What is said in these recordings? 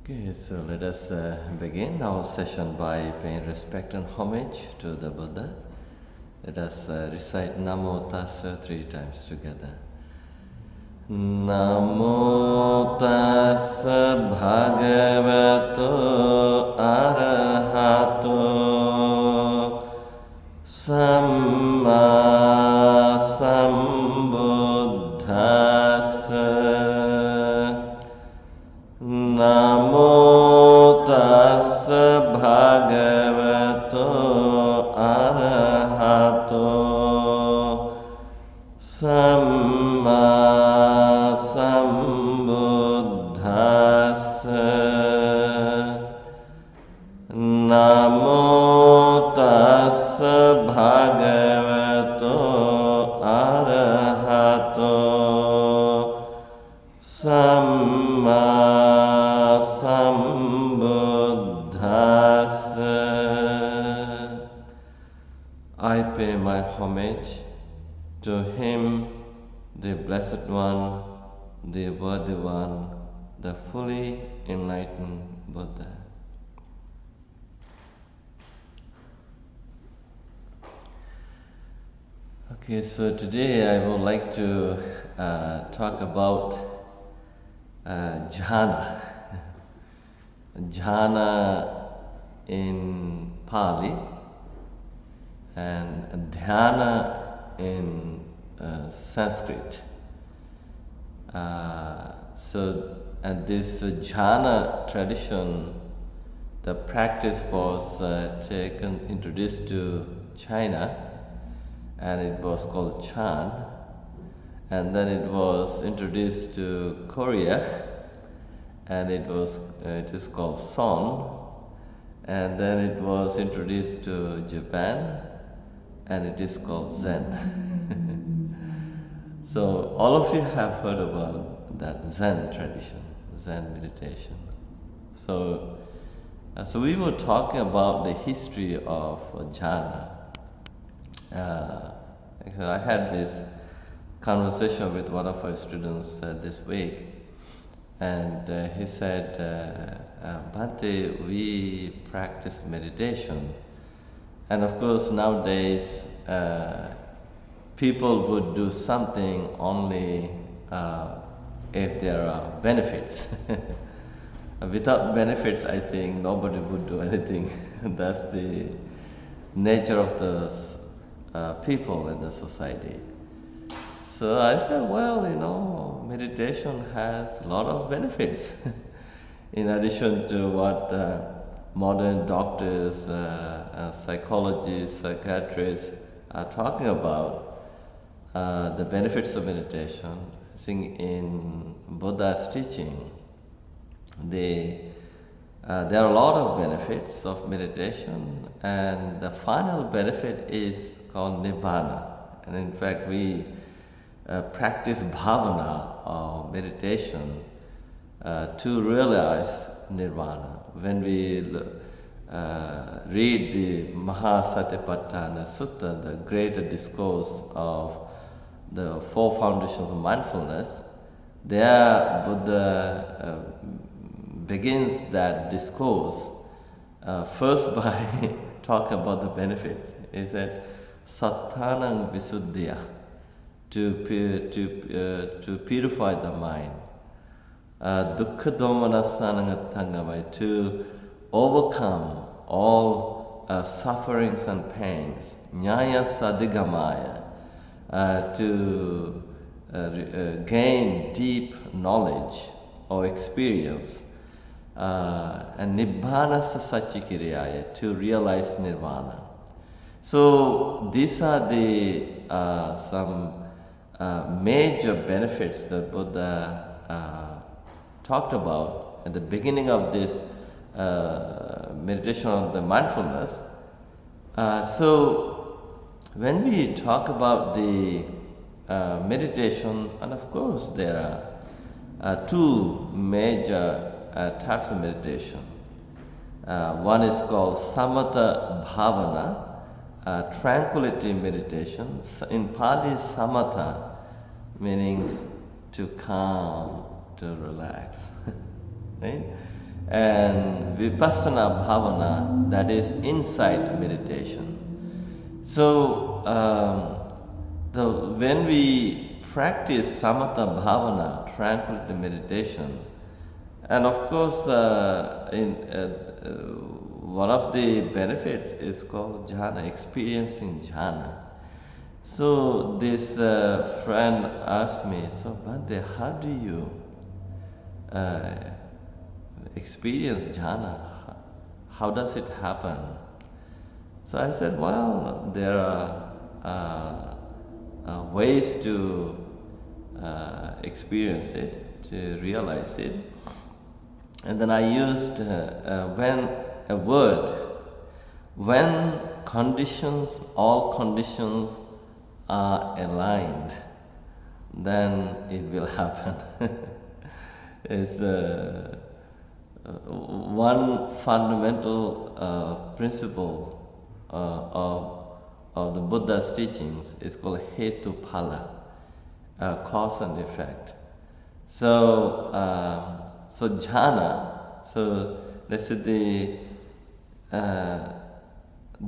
Okay, so let us begin our session by paying respect and homage to the Buddha. Let us recite Namo Tassa 3 times together. Namo Tassa Bhagavato Arahato Samma Sambuddhassa. Namo Tassa Bhagavato Arahato Samma Sambuddhassa. Namo Tassa Bhagavato Arahato Samma Sambuddhassa. I pay my homage to Him, the Blessed One, the Worthy One, the fully enlightened Buddha. Okay, so today I would like to talk about Jhāna. Jhāna in Pali and Dhyana in Sanskrit. And this Jhāna tradition, the practice was introduced to China, and it was called Chan, and then it was introduced to Korea, and it is called Son, and then it was introduced to Japan, and it is called Zen. So all of you have heard about that Zen tradition, Zen meditation. So we were talking about the history of Jhāna. I had this conversation with one of our students this week, and he said, Bhante, we practice meditation, and of course nowadays people would do something only if there are benefits. Without benefits, I think nobody would do anything. That's the nature of the people in the society. So I said, well, meditation has a lot of benefits. In addition to what modern doctors, psychologists, psychiatrists are talking about, the benefits of meditation. I think in Buddha's teaching, there are a lot of benefits of meditation, and the final benefit is called Nibbana. And in fact, we practice bhavana or meditation to realize Nirvana. When we read the Mahasatipatthana Sutta, the greater discourse of the 4 foundations of mindfulness, there Buddha begins that discourse first by talking about the benefits. He said, Sattanang Visuddhya, to purify the mind. Dukkha Domanassananga Tangamai, to overcome all sufferings and pains. Nyaya Sadigamaya, to gain deep knowledge or experience. And Nibbana Sachikiriyaya, to realize Nirvana. So these are the some major benefits that Buddha talked about at the beginning of this meditation on the mindfulness. So when we talk about the meditation, and of course there are 2 major types of meditation. One is called Samatha Bhavana, tranquility meditation. In Pali, Samatha meaning to calm, to relax. Right? and Vipassana Bhavana, that is insight meditation. So, when we practice Samatha Bhavana, tranquility meditation, and of course, one of the benefits is called Jhāna, experiencing Jhāna. So this friend asked me, so Bhante, how do you experience Jhāna? How does it happen? So I said, well, there are ways to experience it, to realize it. And then I used when conditions, all conditions are aligned, then it will happen. It's one fundamental principle of the Buddha's teachings is called Hetuphala, cause and effect. So, so jhana, so let's say the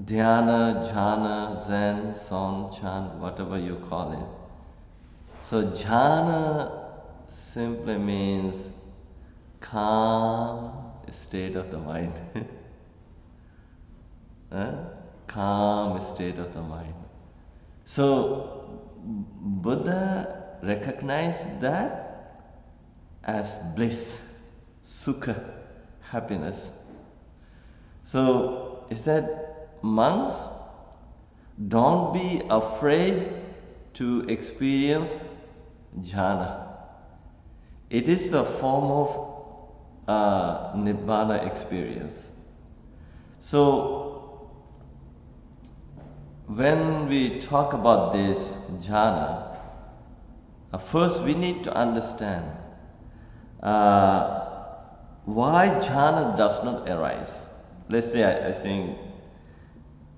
dhyana, jhana, zen, song, chant, whatever you call it. So jhana simply means calm state of the mind. Calm state of the mind. So Buddha recognized that as bliss, sukha, happiness. So he said, monks, don't be afraid to experience jhana. It is a form of nibbana experience. So when we talk about this jhana, first we need to understand why jhana does not arise. Let's say I think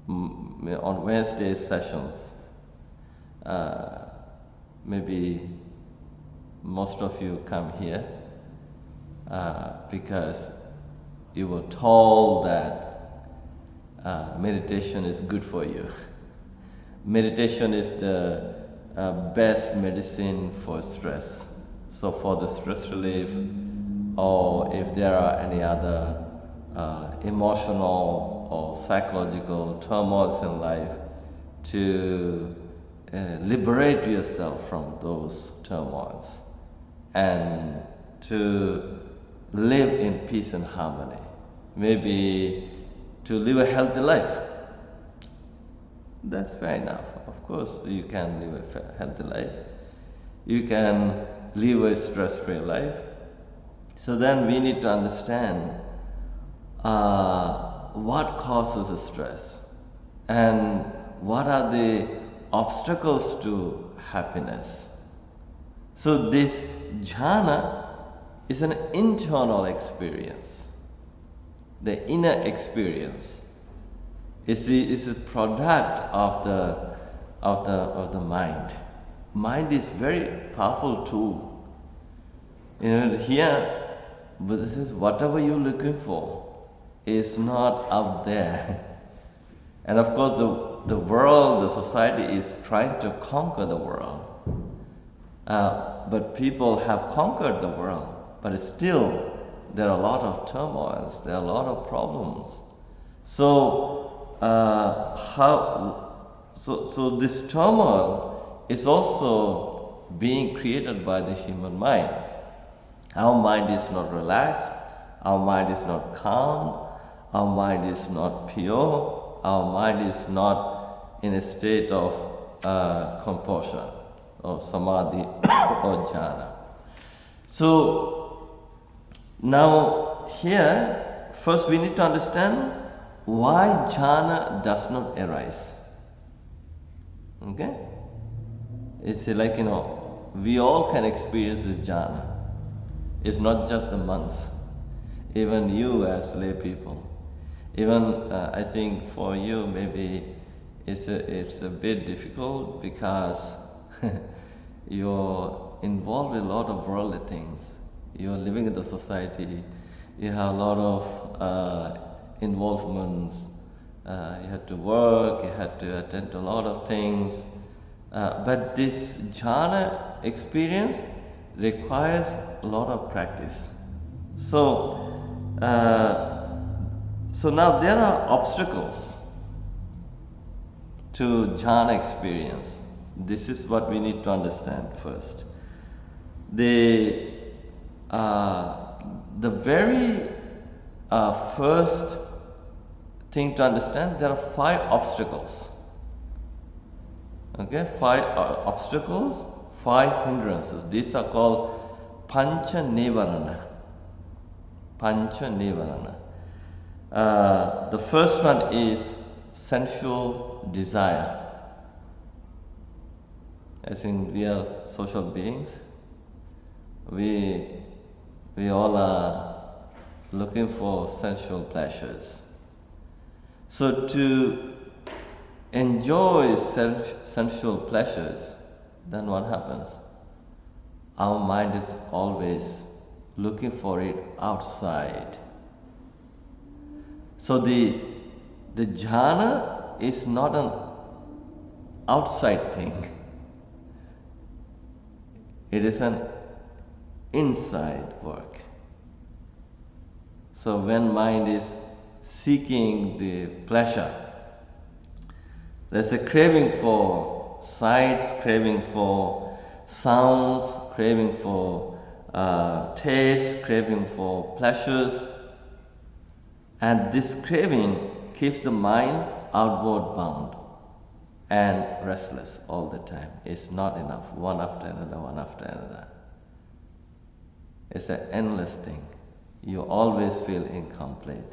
on Wednesday sessions, maybe most of you come here because you were told that meditation is good for you. Meditation is the best medicine for stress. So for the stress relief, or if there are any other emotional or psychological turmoils in life, to liberate yourself from those turmoils and to live in peace and harmony. Maybe to live a healthy life. That's fair enough. Of course, you can live a healthy life. You can live a stress-free life. So then we need to understand what causes stress and what are the obstacles to happiness. So this jhana is an internal experience, the inner experience. It's a product of the mind. Mind is very powerful tool. You know, here Buddha says whatever you're looking for is not out there. And of course the world, the society is trying to conquer the world. But people have conquered the world, but still there are a lot of turmoils, there are a lot of problems. So so this turmoil is also being created by the human mind. Our mind is not relaxed, our mind is not calm, our mind is not pure, our mind is not in a state of composure or samadhi or jhana. So now here, first we need to understand why jhana does not arise. Okay? It's like, you know, we all can experience this jhana. It's not just the monks. Even you as lay people. Even I think for you maybe it's a bit difficult because you're involved with a lot of worldly things. You're living in the society, You have a lot of involvements. You had to work, you had to attend to a lot of things. But this jhana experience requires a lot of practice. So, so now there are obstacles to jhana experience. This is what we need to understand first. The very first thing to understand, there are 5 obstacles. Okay, 5 obstacles, 5 hindrances. These are called pancha nivarana. Pancha nivarana. The first one is sensual desire. As in, we are social beings. We all are looking for sensual pleasures. So to enjoy sensual pleasures, then what happens? Our mind is always looking for it outside. So the jhana is not an outside thing. It is an inside work. So when mind is seeking the pleasure, there's a craving for sights, craving for sounds, craving for tastes, craving for pleasures, and this craving keeps the mind outward bound and restless all the time. It's not enough, one after another, one after another. It's an endless thing. You always feel incomplete.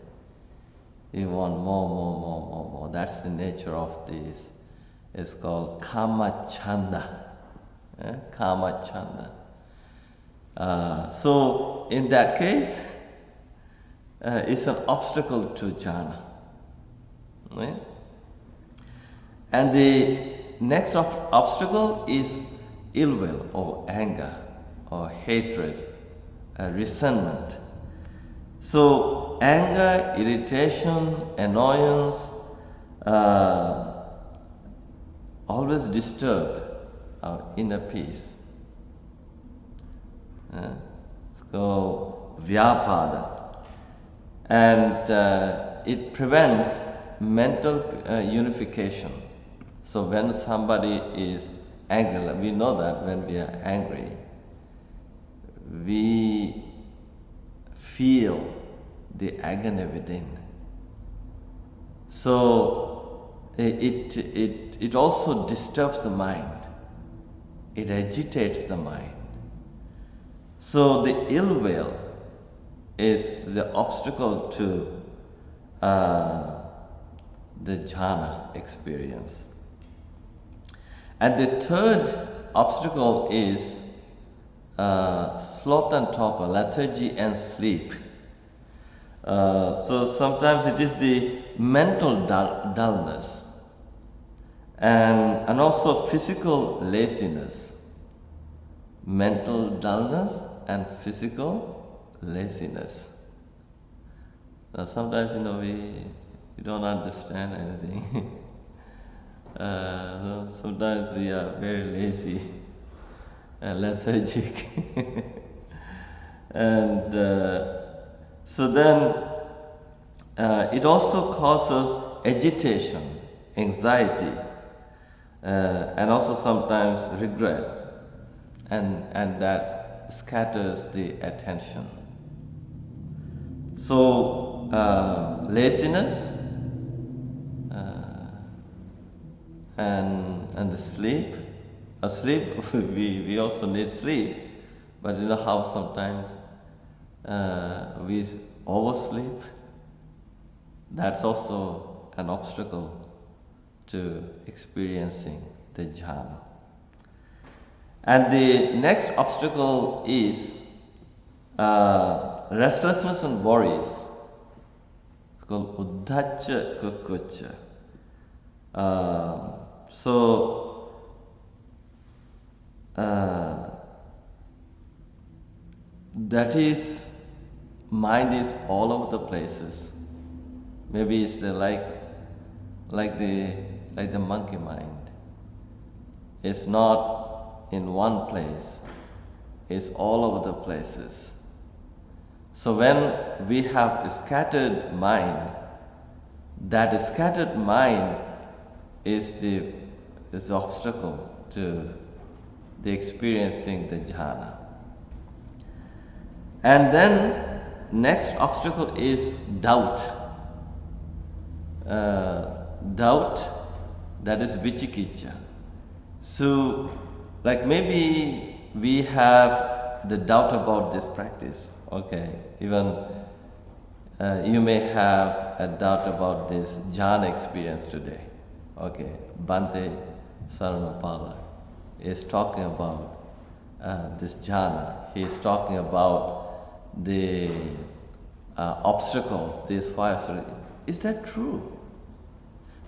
You want more. That's the nature of this. It's called kama chanda. Kama chanda. So in that case, it's an obstacle to jhana. Right? And the next obstacle is ill will or anger or hatred, resentment. So anger, irritation, annoyance always disturb our inner peace. It's called vyapada. And it prevents mental unification. So when somebody is angry, we know that when we are angry, we feel the agony within. So it also disturbs the mind. It agitates the mind. So the ill will is the obstacle to the jhana experience. And the third obstacle is sloth and torpor, lethargy and sleep. So sometimes it is the mental dullness and also physical laziness. Mental dullness and physical laziness. Now sometimes we don't understand anything. Sometimes we are very lazy and lethargic. And so then it also causes agitation, anxiety, and also sometimes regret, and that scatters the attention. So laziness and the sleep. Sleep, we also need sleep, but you know how sometimes we oversleep. That's also an obstacle to experiencing the jhana. And the next obstacle is restlessness and worries. It's called uddhacca kukucca. So that is mind is all over the places. Maybe it's like the like the monkey mind. It's not in one place. It's all over the places. So when we have a scattered mind, that scattered mind is the obstacle to the experiencing the jhana. And then next obstacle is doubt. Doubt, that is vicikiccha. So like maybe we have the doubt about this practice. Okay, even you may have a doubt about this jhana experience today. Okay, Bhante Saranapala is talking about this jhana. He is talking about the obstacles, these fires. Is that true?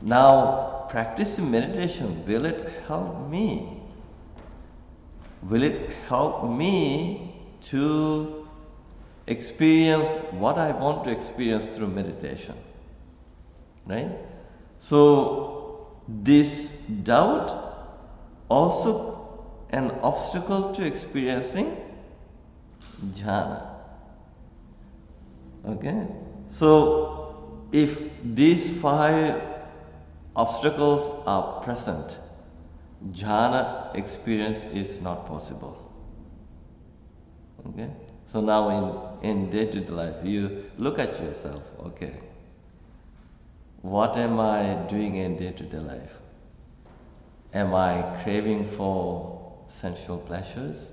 Now, practicing meditation, will it help me? Will it help me to experience what I want to experience through meditation? Right? So, this doubt also an obstacle to experiencing jhana. Okay? So, if these 5 obstacles are present, jhana experience is not possible. Okay? So now in day-to-day life, you look at yourself, okay, what am I doing in day-to-day life? Am I craving for sensual pleasures?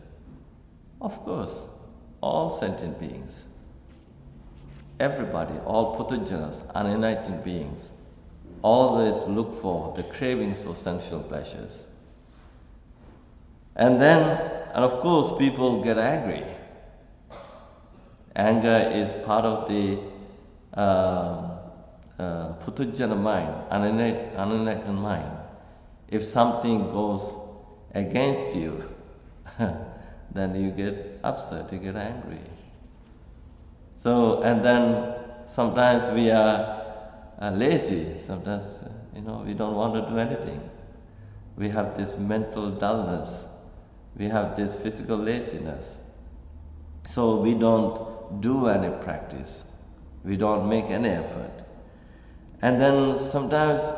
Of course, all sentient beings, everybody, all puthujjanas, unenlightened beings, always look for the cravings for sensual pleasures. And of course, people get angry. Anger is part of the puthujjana mind, unenlightened mind. If something goes against you, then you get upset, you get angry. So, and then sometimes we are lazy. Sometimes, we don't want to do anything. We have this mental dullness. We have this physical laziness. So we don't do any practice. We don't make any effort. And then sometimes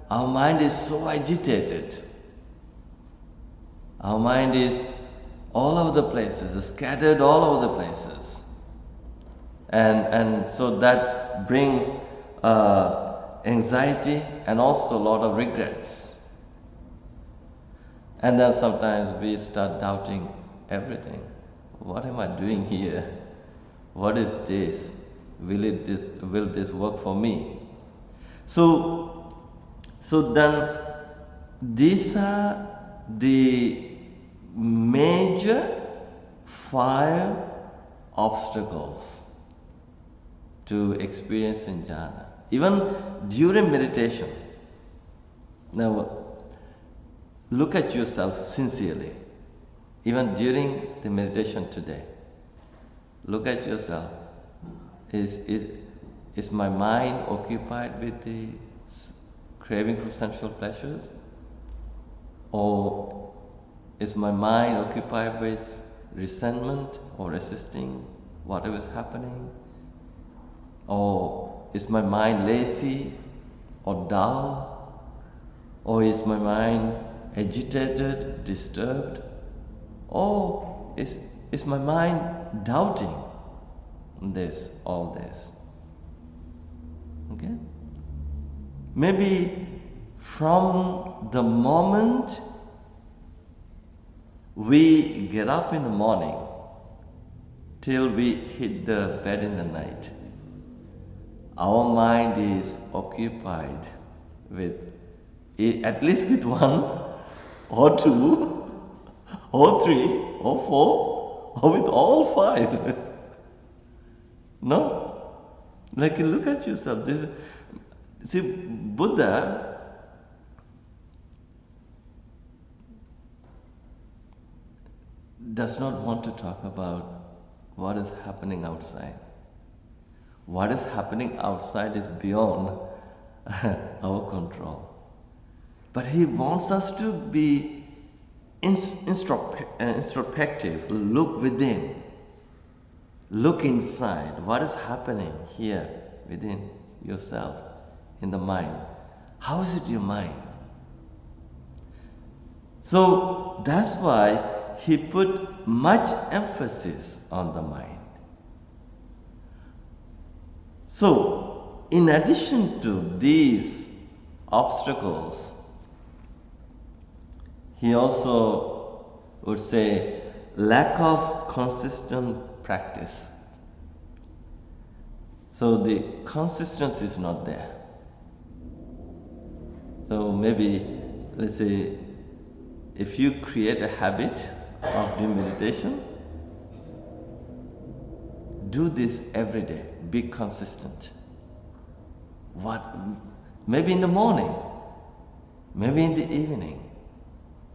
our mind is so agitated. Our mind is all over the places, scattered all over the places. And so that brings anxiety and also a lot of regrets. And then sometimes we start doubting everything. What am I doing here? What is this? Will this work for me? So then these are the major 5 obstacles to experiencing jhana, even during meditation. Now, look at yourself sincerely, even during the meditation today. Look at yourself. Is my mind occupied with the craving for sensual pleasures? Or is my mind occupied with resentment or resisting whatever is happening? Or is my mind lazy or dull? Or is my mind agitated, disturbed? Or is my mind doubting all this? Okay? Maybe from the moment we get up in the morning till we hit the bed in the night, our mind is occupied with at least with 1 or 2 or 3 or 4 or with all 5. No? Like, look at yourself. See, Buddha does not want to talk about what is happening outside. What is happening outside is beyond our control. But he wants us to be introspective, look within, look inside. What is happening here within yourself, in the mind? How is it your mind? So that's why he put much emphasis on the mind. So, in addition to these obstacles, he also would say lack of consistent practice. So the consistency is not there. So maybe, let's say, if you create a habit of doing meditation, do this every day. Be consistent. Maybe in the morning, maybe in the evening,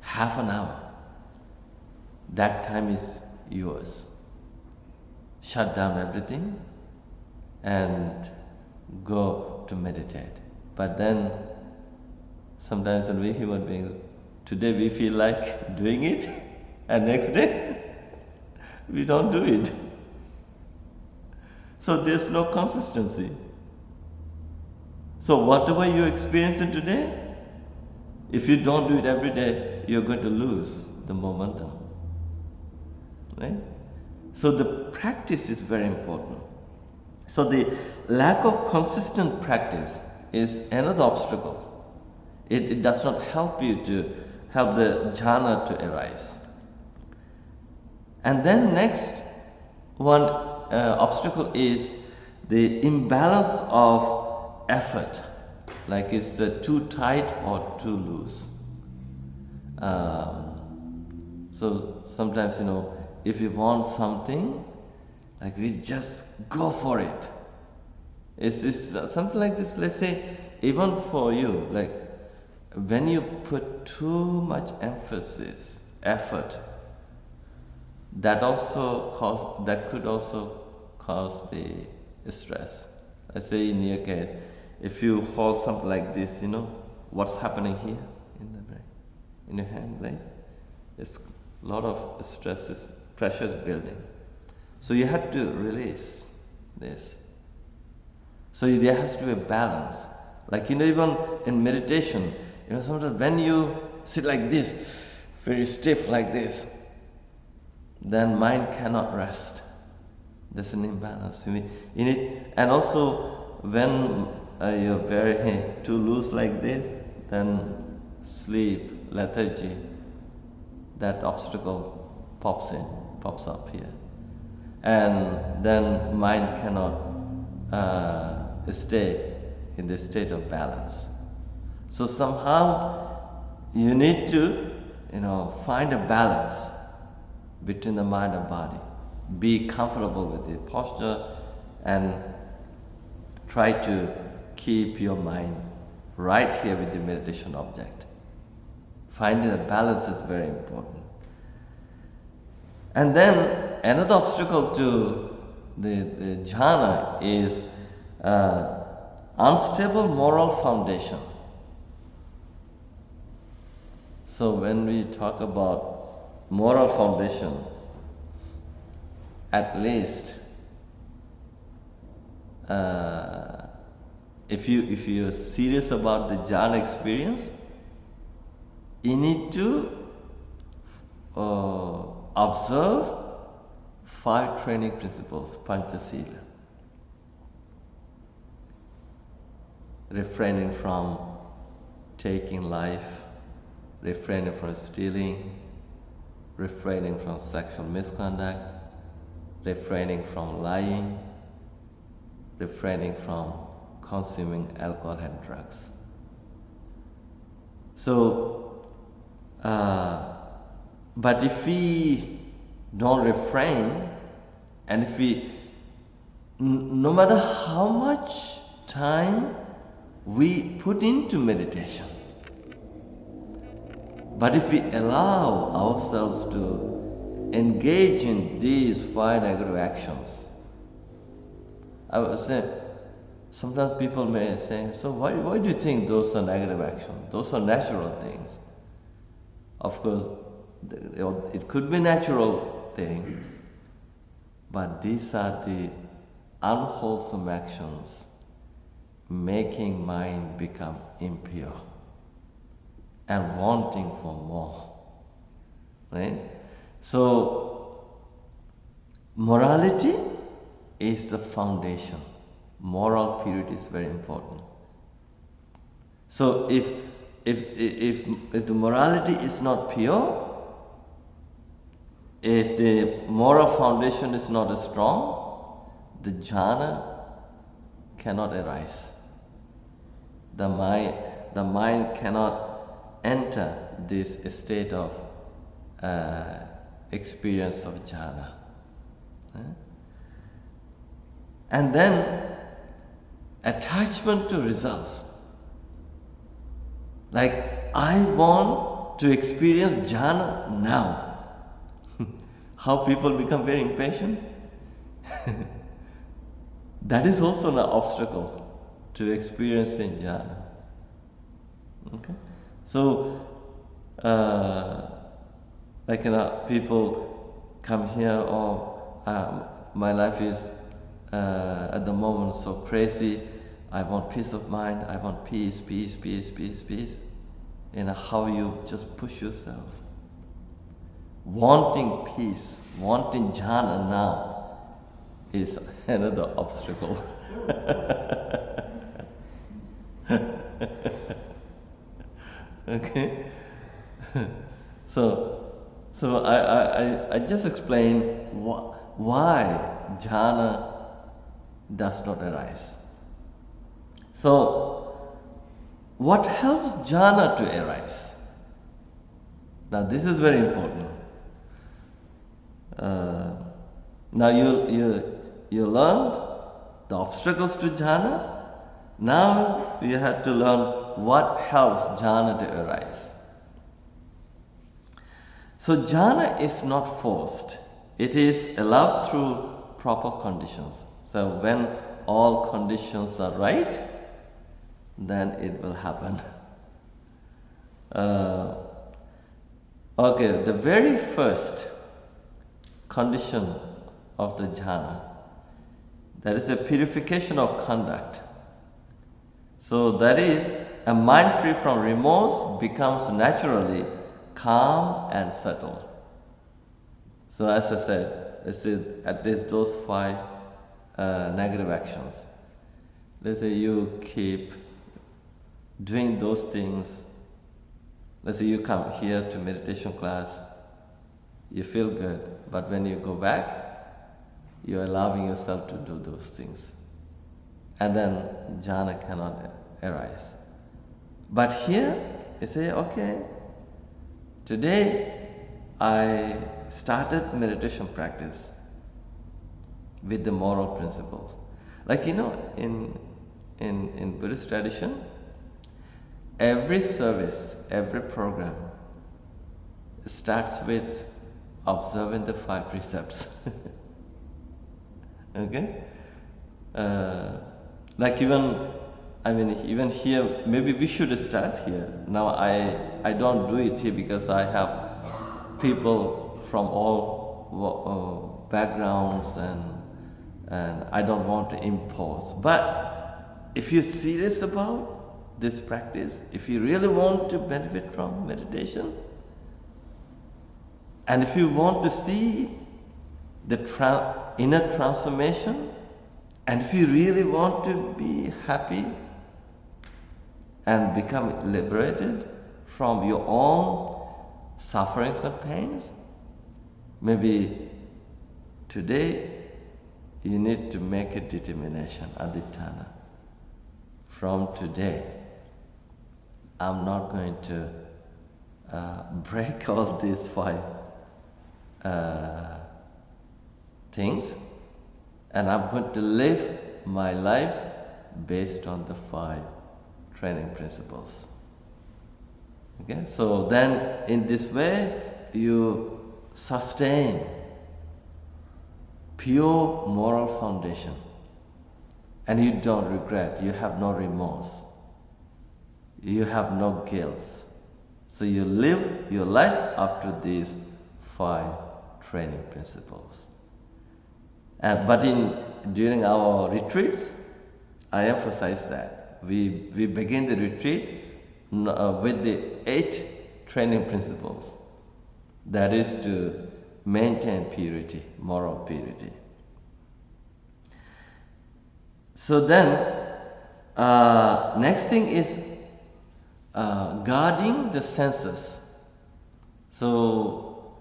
half an hour. That time is yours. Shut down everything and go to meditate. But then, sometimes when we human beings, today we feel like doing it, and next day we don't do it. So there's no consistency. So whatever you're experiencing today, if you don't do it every day, you're going to lose the momentum. Right? So the practice is very important. So the lack of consistent practice is another obstacle. It does not help you to help the jhana to arise. And then next one obstacle is the imbalance of effort, like it's too tight or too loose. So sometimes, if you want something, like we just go for it. It's something like this. Let's say, even for you, like when you put too much effort, that could also cause the stress. Let's say in your case, if you hold something like this, what's happening here in the brain, in your hand, like there's a lot of pressures building. So you have to release this. So there has to be a balance. Like even in meditation, sometimes when you sit like this, very stiff like this, then mind cannot rest. There's an imbalance in it. And also when you're very too loose like this, then sleep, lethargy, that obstacle pops up here. And then mind cannot stay in the state of balance. So somehow you need to, find a balance between the mind and body. Be comfortable with the posture and try to keep your mind right here with the meditation object. Finding the balance is very important. And then another obstacle to the jhana is unstable moral foundation. So when we talk about moral foundation, at least if you're serious about the jhana experience, you need to observe 5 training principles, Panchasila. Refraining from taking life, refraining from stealing, refraining from sexual misconduct, refraining from lying, refraining from consuming alcohol and drugs. So, but if we don't refrain, and if we, no matter how much time we put into meditation, but if we allow ourselves to engage in these 5 negative actions, I would say, sometimes people may say, so why do you think those are negative actions? Those are natural things. Of course, it could be natural thing, but these are the unwholesome actions making mind become impure and wanting for more. Right? So, morality is the foundation. Moral purity is very important. So if the morality is not pure, if the moral foundation is not strong, the jhana cannot arise. The mind cannot enter this state of experience of jhana. And then attachment to results. Like, I want to experience jhana now. How people become very impatient. That is also an obstacle to experiencing jhana. Okay? So, people come here, my life is at the moment so crazy, I want peace of mind, I want peace, peace, peace, peace, peace. How you just push yourself. Wanting peace, wanting jhana now is another obstacle. Okay? So I just explained why jhana does not arise. So, what helps jhana to arise? Now, this is very important. Now you learned the obstacles to jhana. Now you have to learn what helps jhana to arise. So jhana is not forced. It is allowed through proper conditions. So when all conditions are right, then it will happen. Okay, the very first condition of the jhana, that is the purification of conduct. So that is, a mind free from remorse becomes naturally calm and settled. So as I said, at least those 5 negative actions. Let's say you keep doing those things. Let's say you come here to meditation class, you feel good, but when you go back, you're allowing yourself to do those things. And then jhana cannot arise. But here, you say, okay, today I started meditation practice with the moral principles. Like, in Buddhist tradition, every service, every program starts with observing the 5 precepts. Okay? Even here, maybe we should start here. Now I don't do it here because I have people from all backgrounds and I don't want to impose. But if you're serious about this practice, if you really want to benefit from meditation, and if you want to see the inner transformation, and if you really want to be happy and become liberated from your own sufferings and pains, maybe today you need to make a determination, adhitthana. From today, I'm not going to break all these 5 things, and I'm going to live my life based on the 5 training principles. Okay, so then in this way you sustain pure moral foundation. and you don't regret, you have no remorse, you have no guilt. So you live your life up to these 5 training principles. But during our retreats, I emphasize that we begin the retreat with the 8 training principles. That is to maintain purity, moral purity. So then, next thing is guarding the senses. So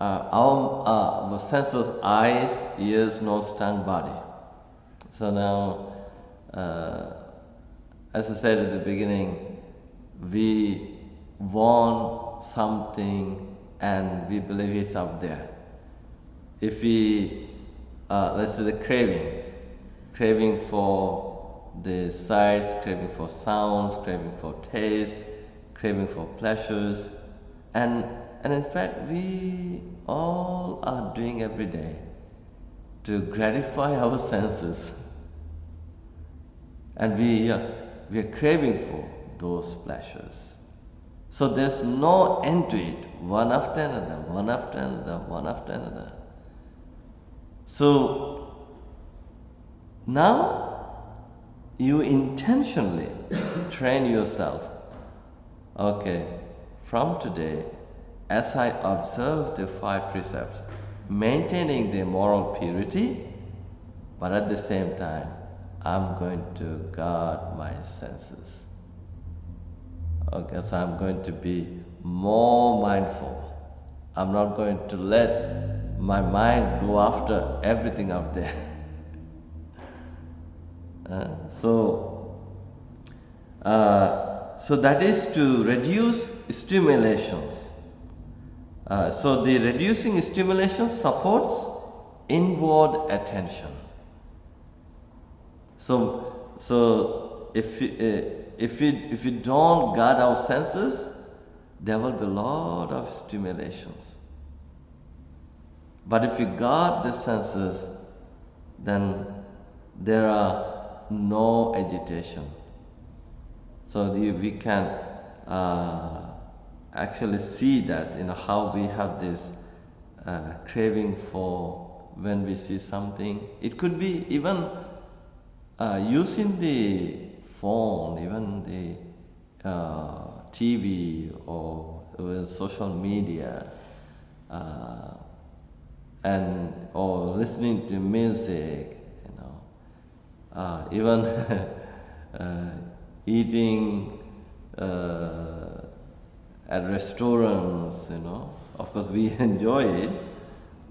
our senses, eyes, ears, nose, tongue, body. So now, as I said at the beginning, we want something and we believe it's up there. If we, let's say the craving for the sights, craving for sounds, craving for taste, craving for pleasures, and in fact we all are doing every day to gratify our senses, and we are craving for those pleasures. So there's no end to it, one after another, one after another, one after another. So now you intentionally train yourself. Okay, from today, as I observe the 5 precepts, maintaining the moral purity, but at the same time, I'm going to guard my senses. Okay, so I'm going to be more mindful. I'm not going to let my mind go after everything out there. So that is to reduce stimulations. So the reducing stimulations supports inward attention. So if we don't guard our senses, there will be a lot of stimulations. But if we guard the senses, then there are no agitation. So we can actually see that, how we have this craving for when we see something. It could be even using the phone, even the TV or social media, or listening to music, even eating at restaurants, Of course, we enjoy it,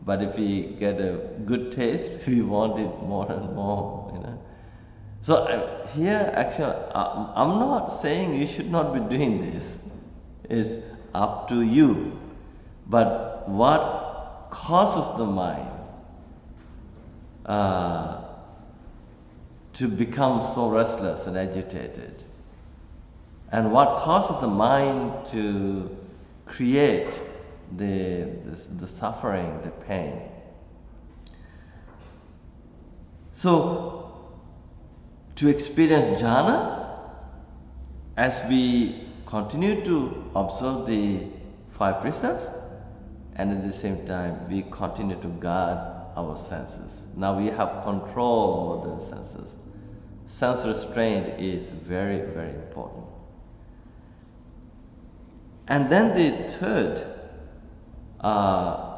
but if we get a good taste, we want it more and more, So here, actually, I'm not saying you should not be doing this. It's up to you. But what causes the mind to become so restless and agitated? And what causes the mind to create the suffering, the pain? So, to experience jhana, as we continue to observe the 5 precepts, and at the same time we continue to guard our senses. Now we have control over the senses. Sense restraint is very, very important. And then the third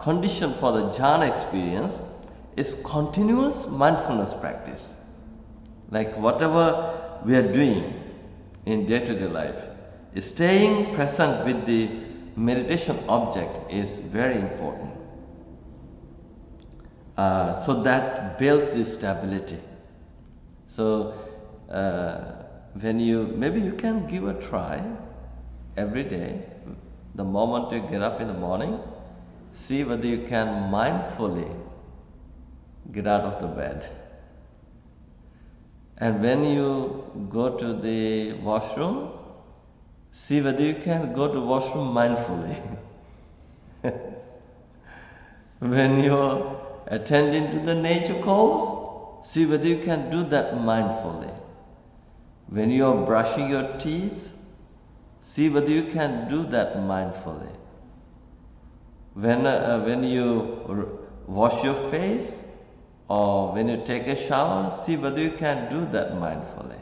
condition for the jhana experience is continuous mindfulness practice. Like whatever we are doing in day-to-day life, staying present with the meditation object is very important. So that builds the stability. So maybe you can give a try every day. The moment you get up in the morning, see whether you can mindfully get out of the bed. And when you go to the washroom, see whether you can go to washroom mindfully. When you're attending to the nature calls, see whether you can do that mindfully. When you are brushing your teeth, see whether you can do that mindfully. When you wash your face or when you take a shower, see whether you can do that mindfully.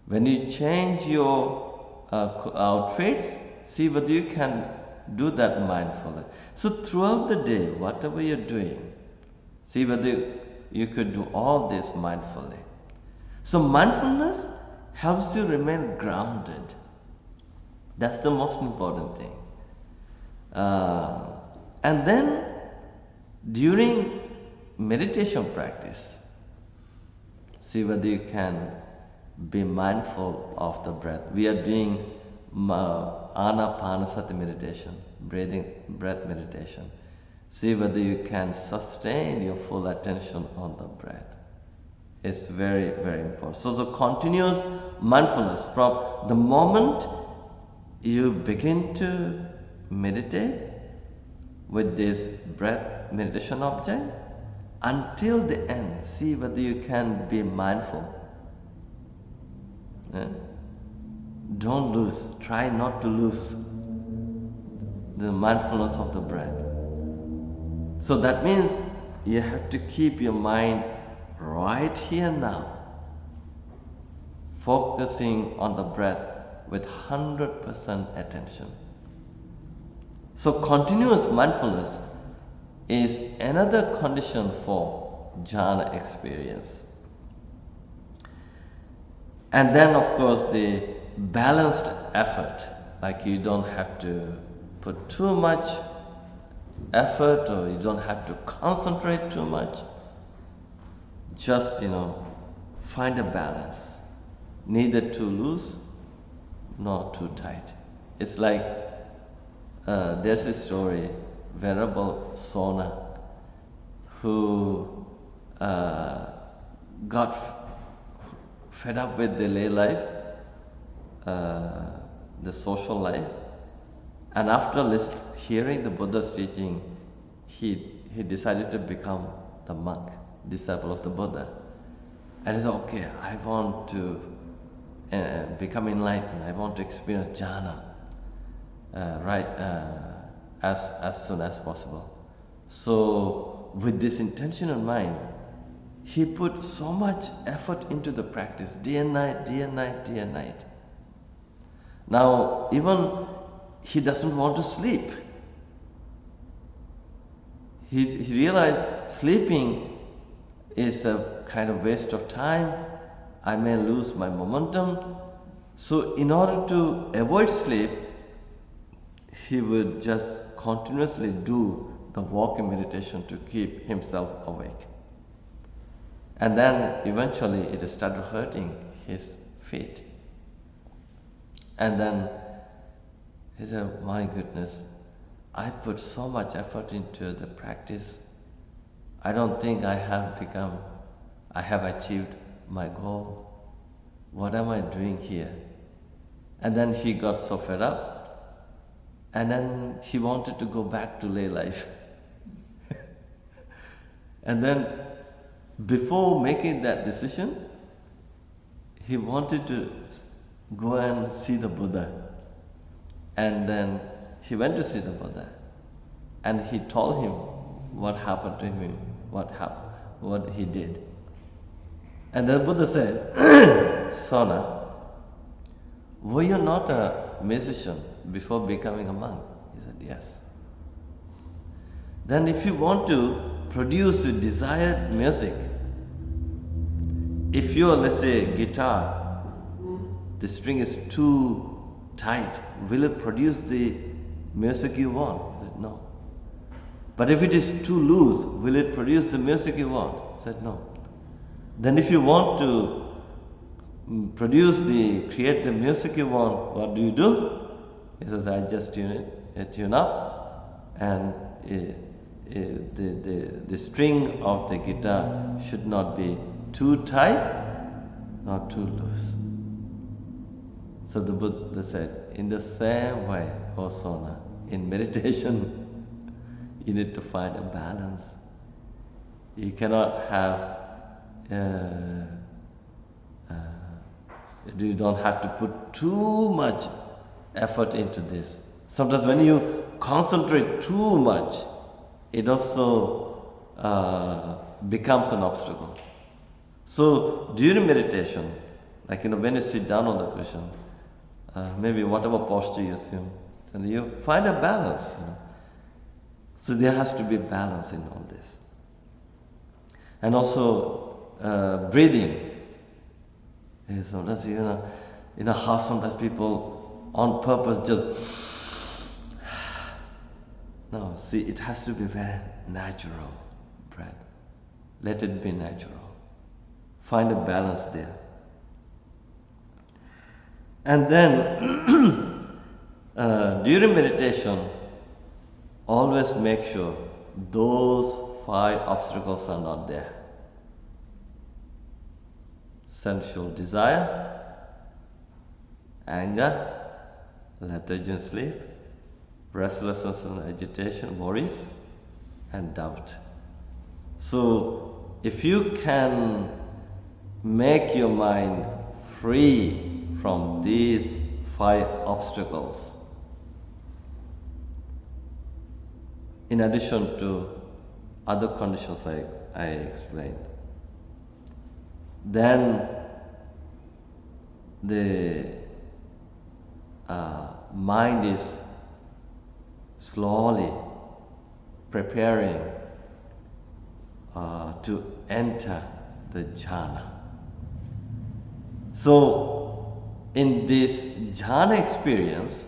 When you change your outfits, see whether you can do that mindfully. So throughout the day, whatever you're doing, see whether you could do all this mindfully. So mindfulness helps you remain grounded. That's the most important thing. And then during meditation practice, see whether you can be mindful of the breath. We are doing Anapanasati meditation, breath meditation. See whether you can sustain your full attention on the breath. It's very, very important. So the continuous mindfulness from the moment you begin to meditate with this breath meditation object until the end, see whether you can be mindful. Don't lose, try not to lose the mindfulness of the breath. So that means you have to keep your mind right here now, focusing on the breath with 100% attention. So continuous mindfulness is another condition for jhana experience. And then of course the balanced effort, like you don't have to put too much effort or you don't have to concentrate too much. Just, find a balance. Neither too loose nor too tight. It's like there's a story, Venerable Sona, who got fed up with the lay life, the social life, and after hearing the Buddha's teaching, he decided to become the monk, disciple of the Buddha. And he said, okay, I want to become enlightened, I want to experience jhana as soon as possible. So with this intention in mind, he put so much effort into the practice, day and night, day and night, day and night. Now, even he doesn't want to sleep. He realized sleeping is a kind of waste of time. I may lose my momentum. So in order to avoid sleep, he would just continuously do the walking meditation to keep himself awake. And then eventually it started hurting his feet. And then he said, my goodness, I put so much effort into the practice. I don't think I have achieved my goal. What am I doing here? And then he got so fed up, and then he wanted to go back to lay life. And then before making that decision, he wanted to go and see the Buddha. And then he went to see the Buddha, and he told him what happened to him, what he did. And the Buddha said, Sona, were you not a musician before becoming a monk? He said, yes. Then if you want to produce the desired music, if you're, let's say, guitar, the string is too tight, will it produce the music you want? He said, no. But if it is too loose, will it produce the music you want? He said, no. Then if you want to create the music you want, what do? He says, I just tune up, and the string of the guitar should not be too tight, nor too loose. So the Buddha said, in the same way, O Sona, in meditation, you need to find a balance. You cannot have uh, you don't have to put too much effort into this. Sometimes when you concentrate too much, it also becomes an obstacle. So during meditation, like when you sit down on the cushion, maybe whatever posture you assume, and you find a balance. So there has to be balance in all this. And also breathing. Sometimes how sometimes people on purpose just no. See, it has to be very natural breath. Let it be natural. Find a balance there. And then during meditation, always make sure those 5 obstacles are not there. Sensual desire, anger, lethargy and sleep, restlessness and agitation, worries, and doubt. So if you can make your mind free from these 5 obstacles, in addition to other conditions I explained, then the mind is slowly preparing to enter the jhana. So in this jhana experience,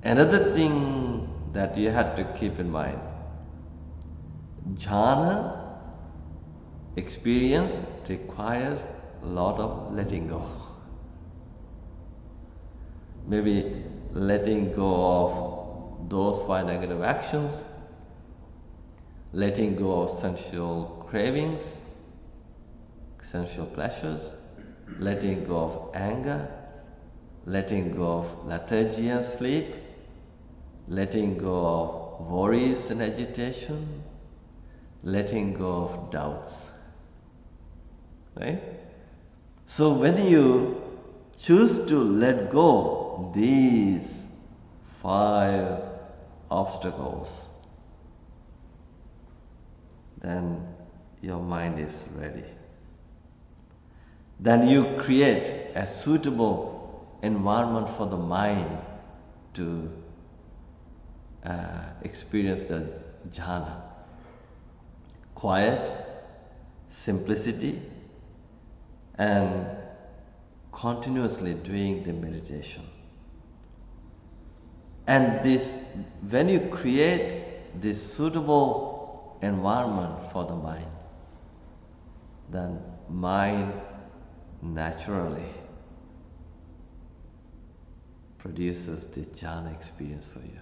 another thing that you have to keep in mind, jhana experience requires a lot of letting go. Maybe letting go of those 5 negative actions, letting go of sensual cravings, sensual pleasures, letting go of anger, letting go of lethargy and sleep, letting go of worries and agitation, letting go of doubts. Right? So when you choose to let go these 5 obstacles, then your mind is ready. Then you create a suitable environment for the mind to experience the jhana. Quiet, simplicity, and continuously doing the meditation. And this, when you create this suitable environment for the mind, then mind naturally produces the jhana experience for you.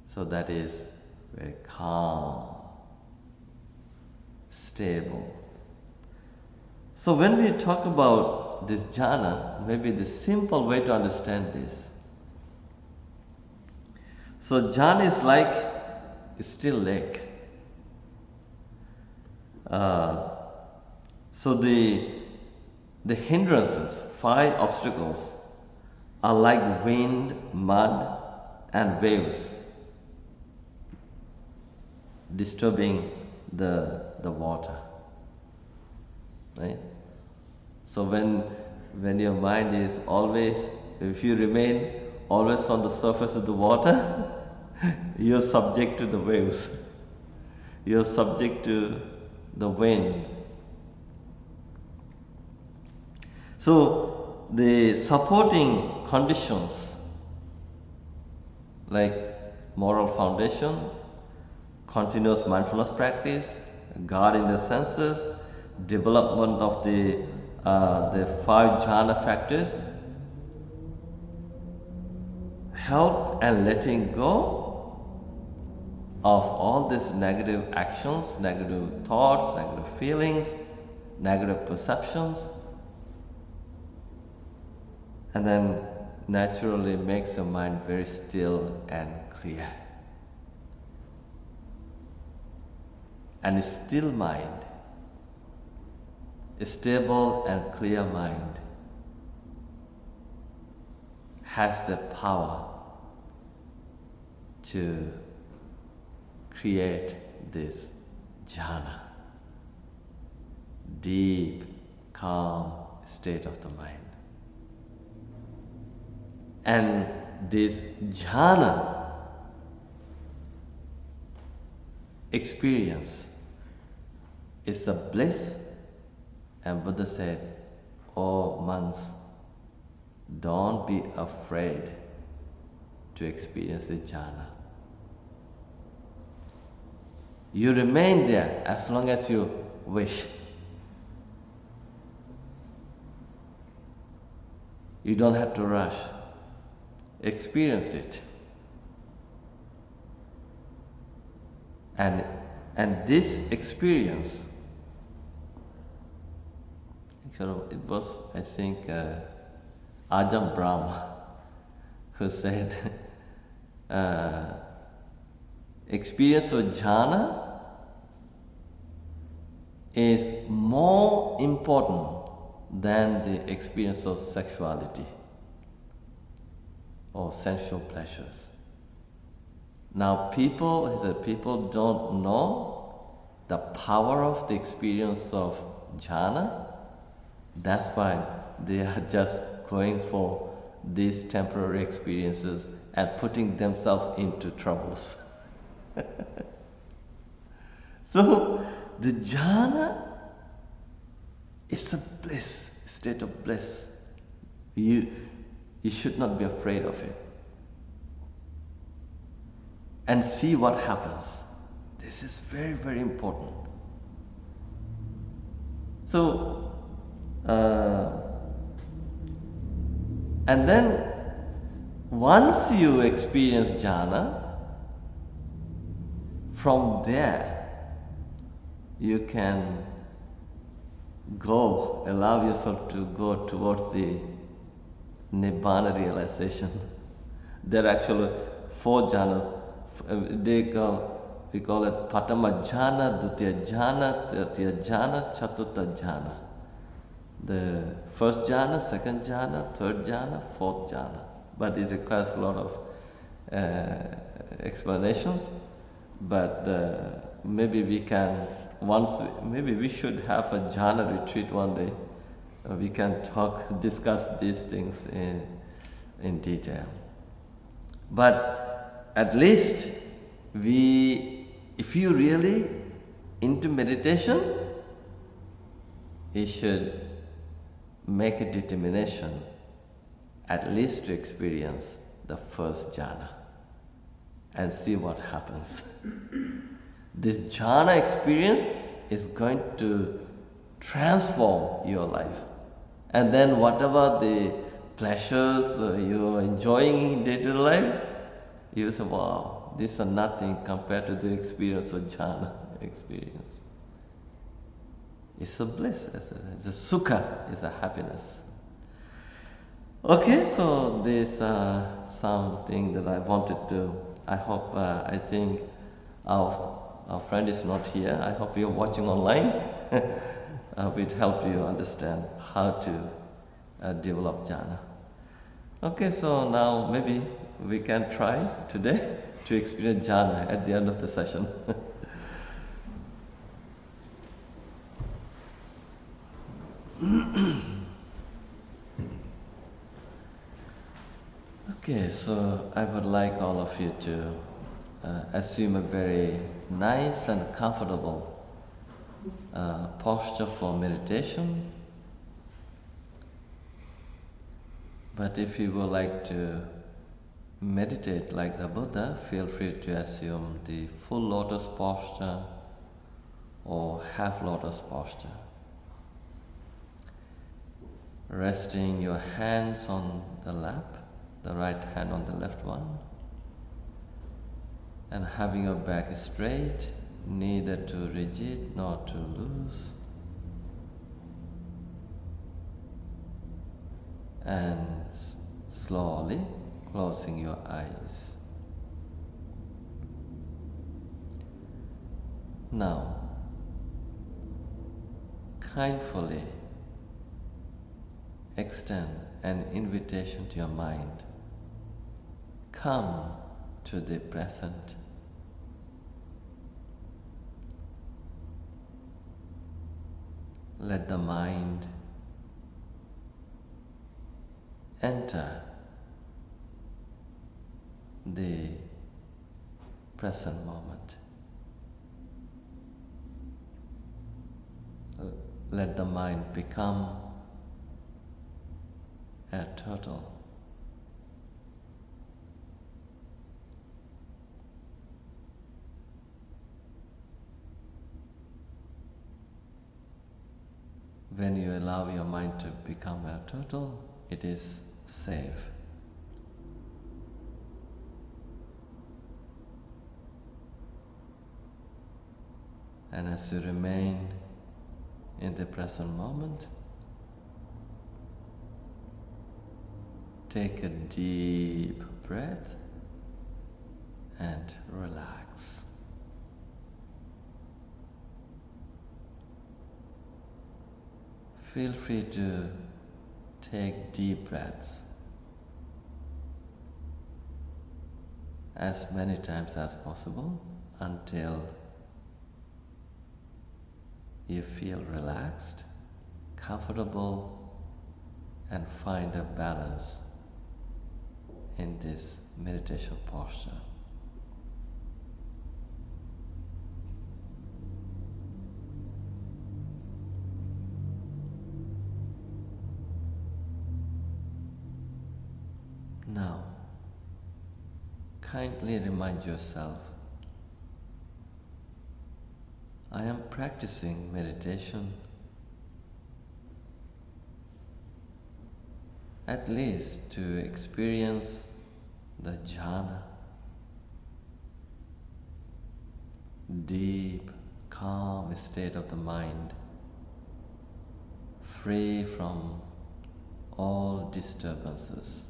So that is very calm, stable. So when we talk about this jhana, maybe the simple way to understand this. So jhana is like a still lake. So the hindrances, 5 obstacles, are like wind, mud, and waves disturbing the water. Right? So when your mind is always, if you remain always on the surface of the water, you're subject to the waves. You're subject to the wind. So the supporting conditions like moral foundation, continuous mindfulness practice, guarding the senses, development of the 5 jhana factors, help and letting go of all these negative actions, negative thoughts, negative feelings, negative perceptions, and then naturally makes your mind very still and clear. And a still mind stable and clear mind has the power to create this jhana, deep, calm state of the mind. And this jhana experience is a bliss, and Buddha said, "Oh monks, don't be afraid to experience the jhana. You remain there as long as you wish. You don't have to rush. Experience it. And this experience, it was, I think, Ajahn Brahm who said, experience of jhana is more important than the experience of sexuality or sensual pleasures. Now people, he said, people don't know the power of the experience of jhana. That's why they are just going for these temporary experiences and putting themselves into troubles. So the jhana is a bliss, state of bliss. You should not be afraid of it. And see what happens. This is very, very important. So, and then once you experience jhana, from there you can go, allow yourself to go towards the Nibbana realization. There are actually 4 jhanas. We call it Patama jhana, Dutiya jhana, Tritiya jhana, Chaturtha jhana. The first jhana, second jhana, third jhana, fourth jhana. But it requires a lot of explanations. But maybe we can, maybe we should have a jhana retreat one day. We can discuss these things in detail. But at least if you really into meditation, you should make a determination at least to experience the first jhana and see what happens. This jhana experience is going to transform your life. And then whatever the pleasures you're enjoying in day-to-day life, you say, wow, these are nothing compared to the experience of jhana experience. It's a bliss, it's a sukha, it's a happiness. Okay, so these are something that I wanted to, I hope, I think our friend is not here. I hope you're watching online. It helped you understand how to develop jhana. Okay, so now maybe we can try today to experience jhana at the end of the session. Okay, so I would like all of you to assume a very nice and comfortable posture for meditation. But if you would like to meditate like the Buddha, feel free to assume the full lotus posture or half lotus posture. Resting your hands on the lap, the right hand on the left one, and having your back straight, neither too rigid nor too loose, and slowly closing your eyes. Now, kindly extend an invitation to your mind. Come to the present. Let the mind enter the present moment. Let the mind become a total. When you allow your mind to become a total, it is safe. And as you remain in the present moment, take a deep breath and relax. Feel free to take deep breaths as many times as possible until you feel relaxed, comfortable, and find a balance in this meditation posture. Now, kindly remind yourself, I am practicing meditation at least to experience the jhāna, deep, calm state of the mind, free from all disturbances,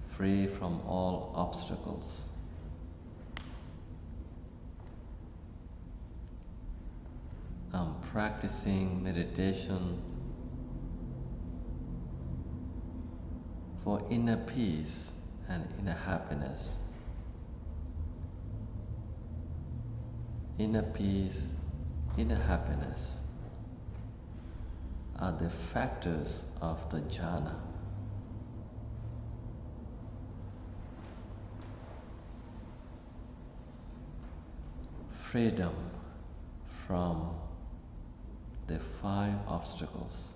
free from all obstacles. I'm practicing meditation for inner peace and inner happiness. Inner peace, inner happiness are the factors of the jhāna. Freedom from the 5 obstacles.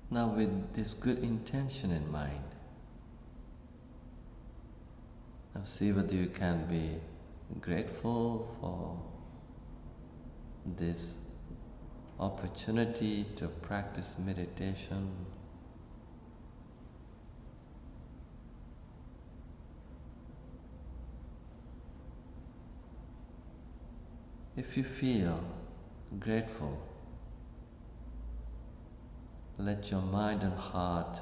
Now, with this good intention in mind, now see whether you can be grateful for this opportunity to practice meditation. If you feel grateful, let your mind and heart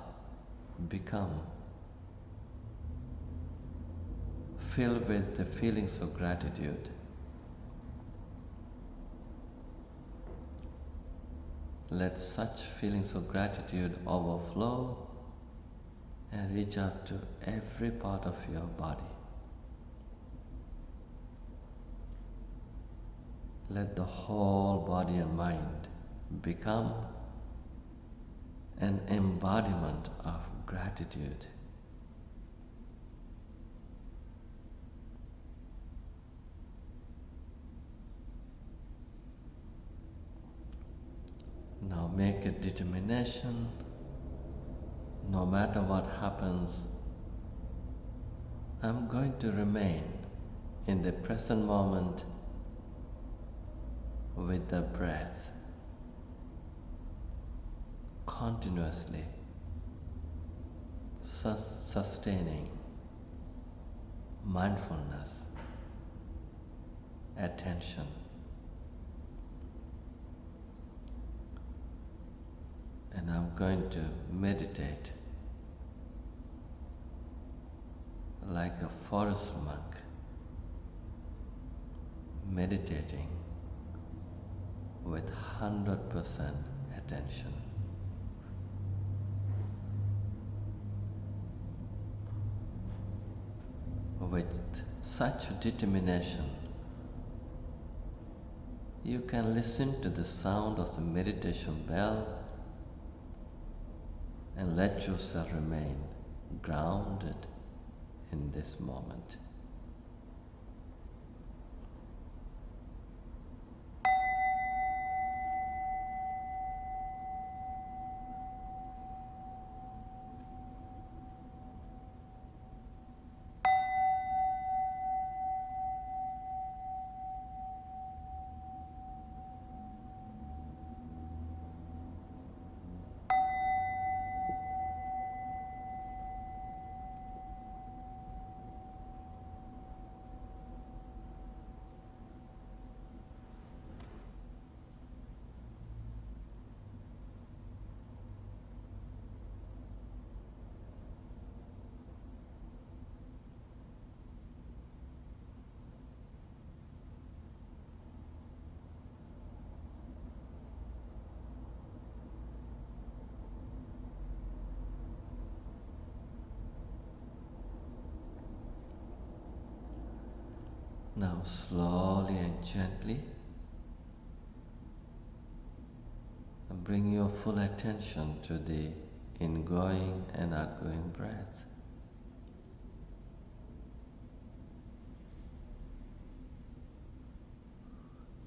become filled with the feelings of gratitude. Let such feelings of gratitude overflow and reach out to every part of your body. Let the whole body and mind become an embodiment of gratitude. Now make a determination, no matter what happens, I'm going to remain in the present moment with the breath, continuously sustaining mindfulness, attention. going to meditate like a forest monk, meditating with 100% attention. With such determination, you can listen to the sound of the meditation bell and let yourself remain grounded in this moment. Now slowly and gently bring your full attention to the ingoing and outgoing breath.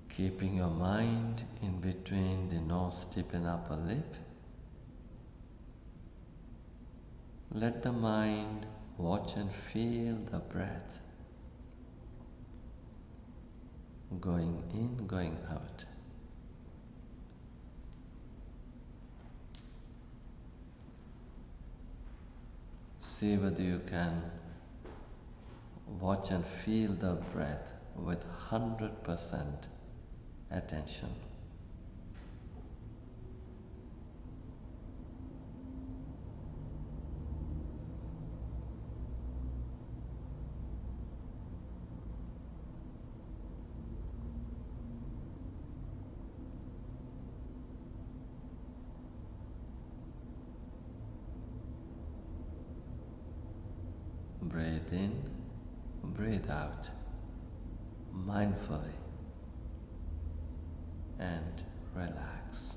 Keeping your mind in between the nose tip and upper lip, let the mind watch and feel the breath going in, going out. See whether you can watch and feel the breath with 100% attention. Breathe in, breathe out, mindfully, and relax.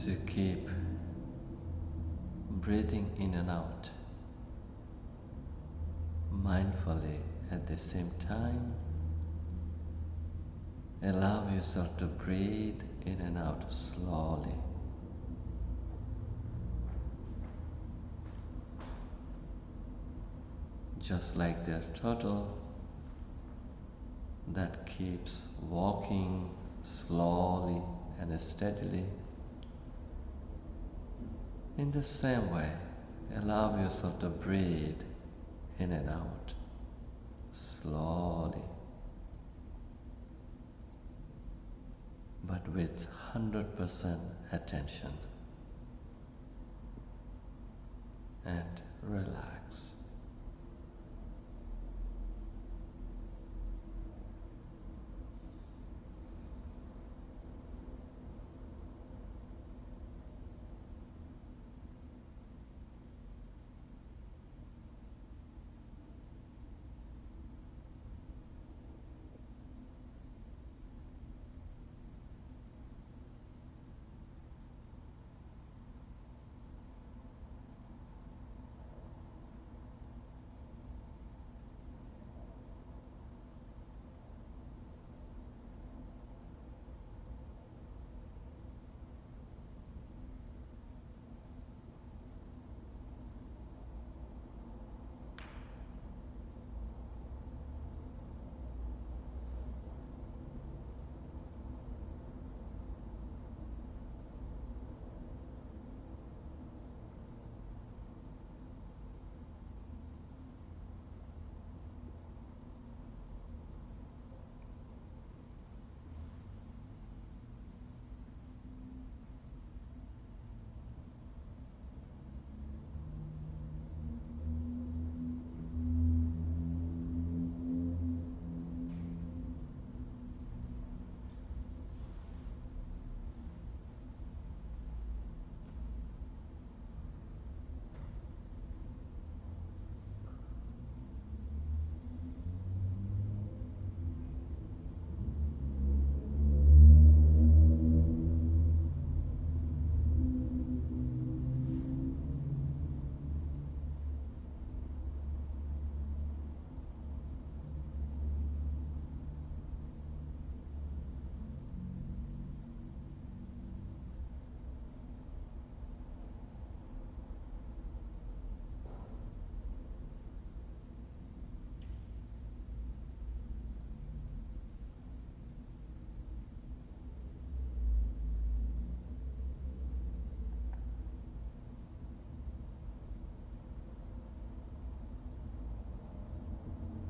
As you keep breathing in and out mindfully at the same time, allow yourself to breathe in and out slowly. Just like the turtle that keeps walking slowly and steadily, in the same way, allow yourself to breathe in and out slowly, but with 100% attention, and relax.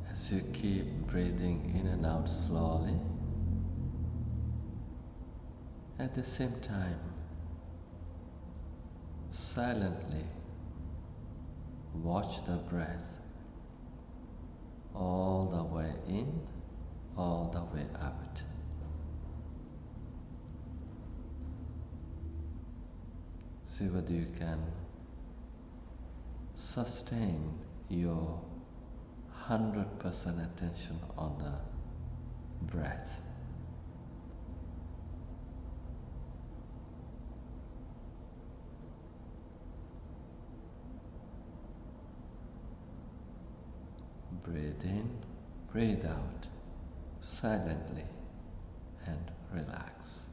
As you keep breathing in and out slowly, at the same time, silently watch the breath all the way in, all the way out. See whether you can sustain your 100% attention on the breath. Breathe in, breathe out, silently, and relax.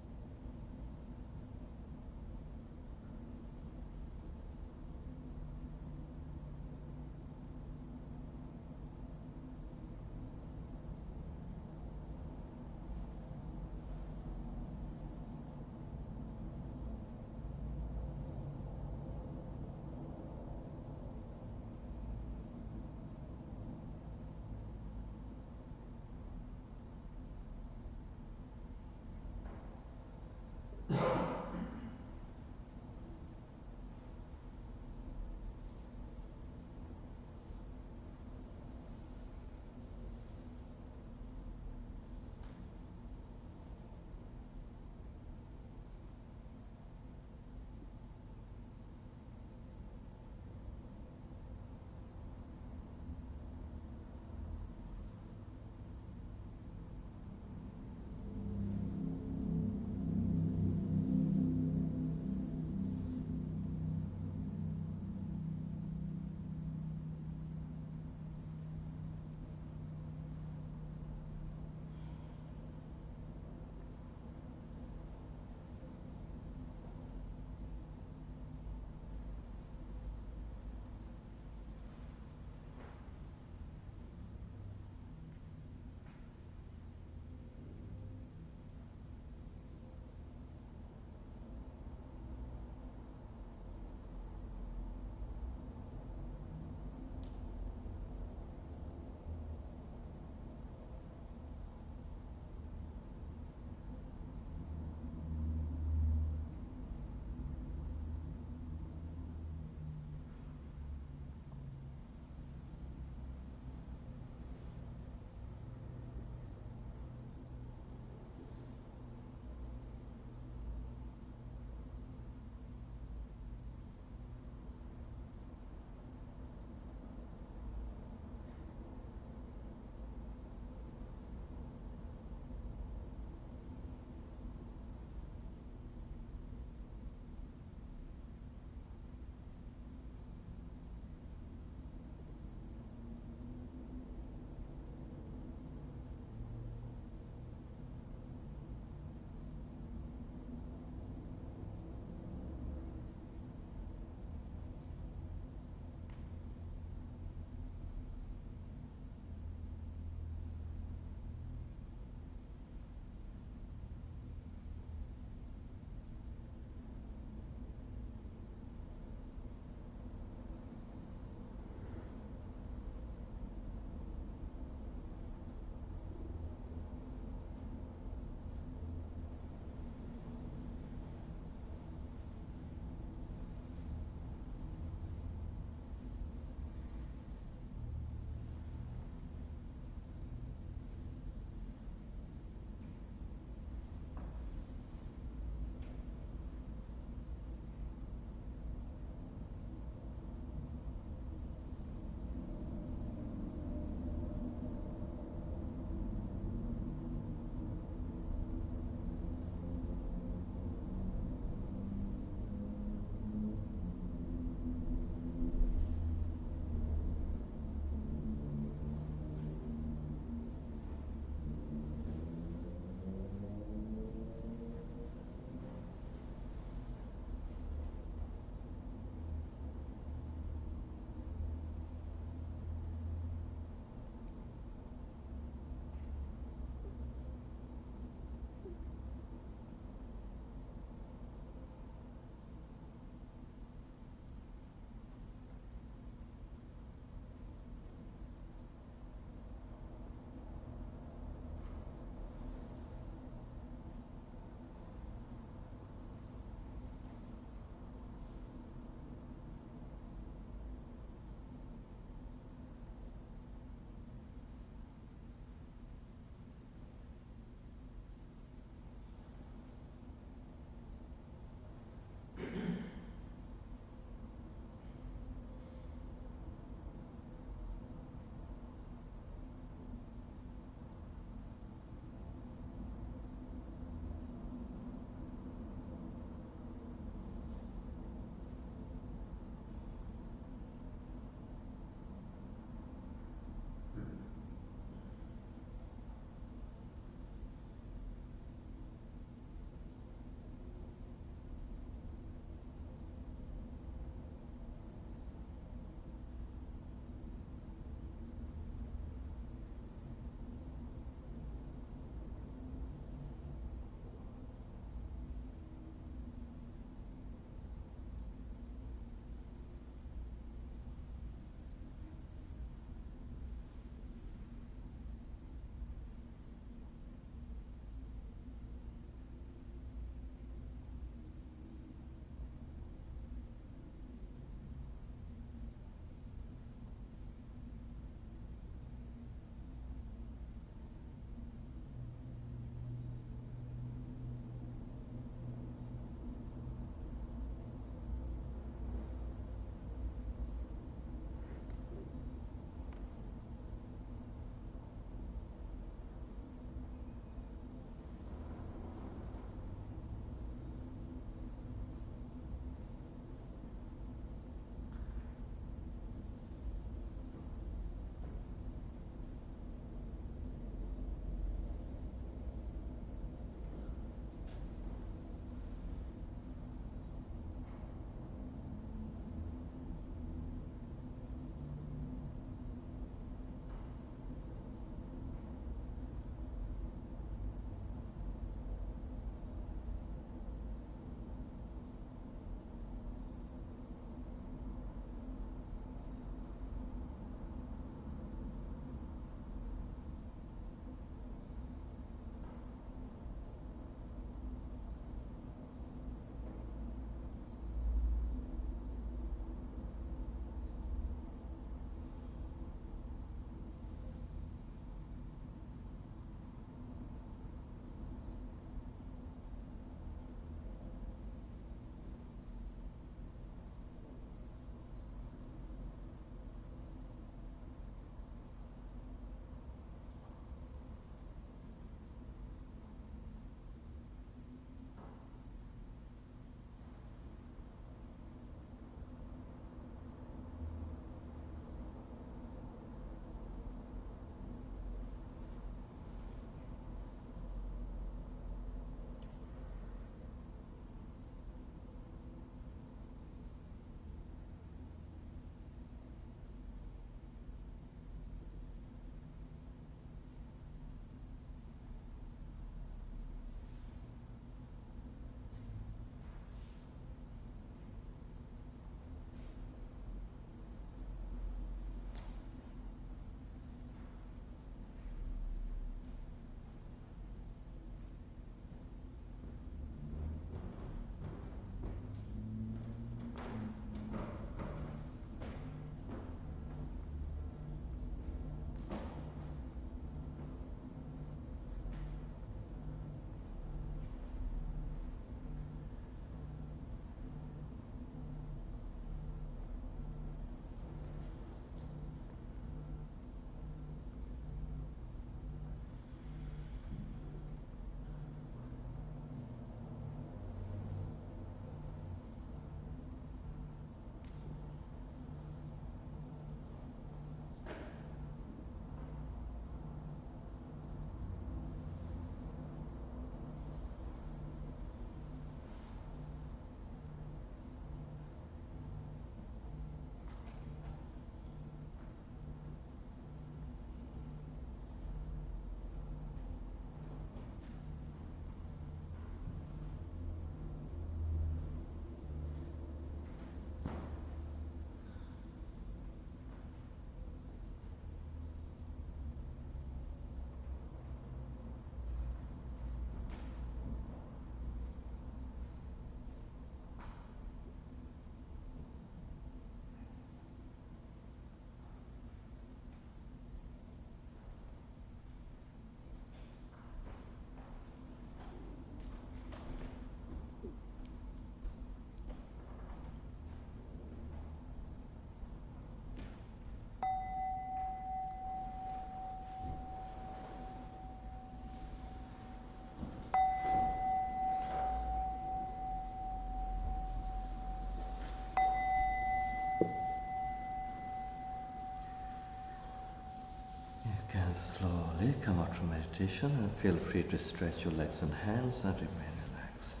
can slowly come out from meditation and feel free to stretch your legs and hands and remain relaxed.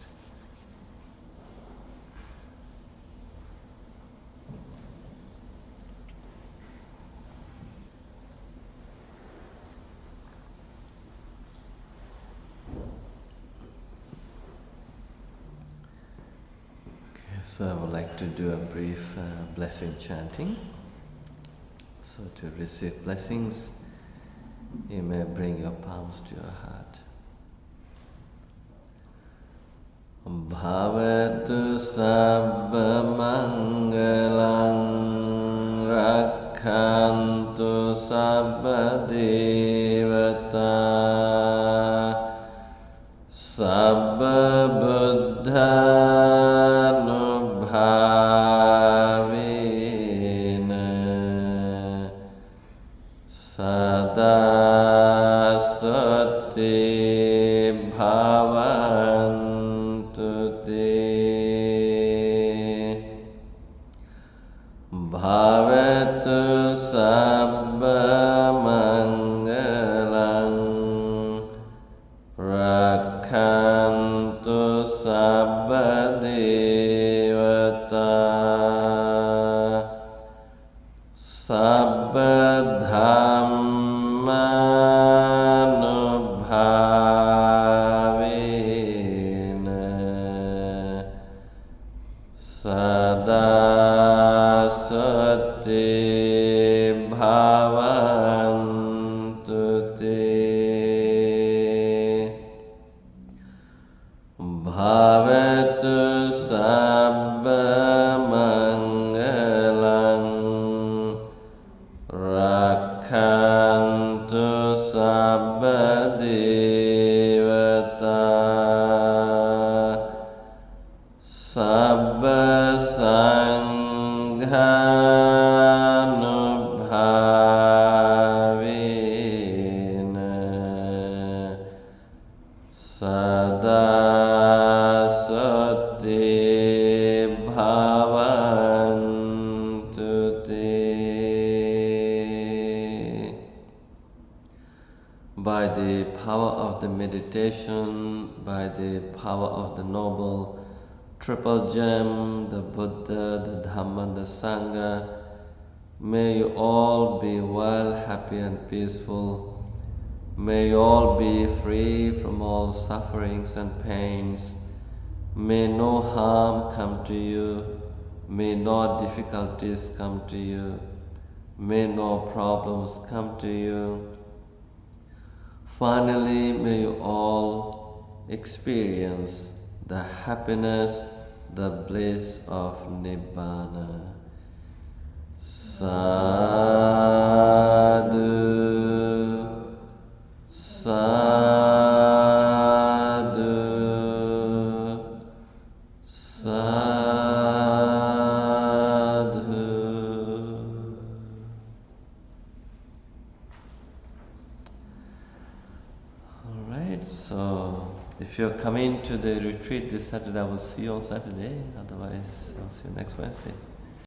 Okay, so I would like to do a brief blessing chanting. So to receive blessings, you may bring your palms to your heart. Bhavatu sabba mangalang rakhantu sabba devata sabba buddhanubhavena sada sati bhavantu te bhavatu sabba mangalang rakhantu sabba devata sabba dhammanubhavena sada sati bhavantu te bhavatu sabba mangalang rakhantu sabba devata sabba sanghanubhavena sada sati bhavantu te. By the power of the meditation, by the power of the noble triple gem, the Buddha, the Dhamma, the Sangha, may you all be well, happy and peaceful. May you all be free from all sufferings and pains. May no harm come to you. May no difficulties come to you. May no problems come to you. Finally, may you all experience the happiness, the bliss of Nibbana. Sadhu, sadhu, sadhu. All right, so if you're coming to the retreat this Saturday, I will see you on Saturday. Otherwise, I'll see you next Wednesday.